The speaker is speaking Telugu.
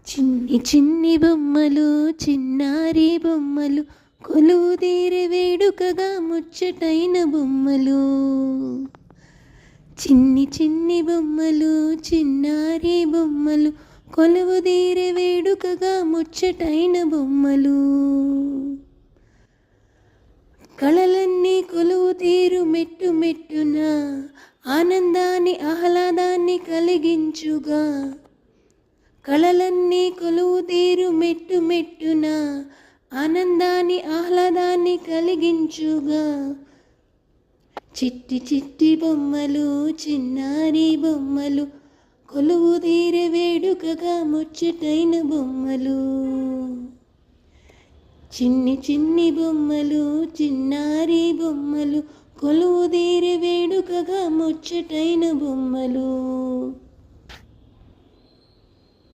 చిన్ని చిన్ని బొమ్మలు చిన్నారి బొమ్మలు కొలువు తీరే వేడుకగా ముచ్చటైన బొమ్మలు. చిన్ని చిన్ని బొమ్మలు చిన్నారి బొమ్మలు కొలువు తీరే వేడుకగా ముచ్చటైన బొమ్మలు. కళలన్నీ కొలువు తీరు మెట్టు మెట్టున ఆనందాన్ని ఆహ్లాదాన్ని కలిగించుగా. కళలన్నీ కొలువు తీరు మెట్టు మెట్టున ఆనందాన్ని ఆహ్లాదాన్ని కలిగించుగా. చిట్టి చిట్టి బొమ్మలు చిన్నారి బొమ్మలు కొలువు తీరే వేడుకగా ముచ్చటైన బొమ్మలు. చిన్ని చిన్ని బొమ్మలు చిన్నారి బొమ్మలు కొలువు తీరే వేడుకగా ముచ్చటైన బొమ్మలు.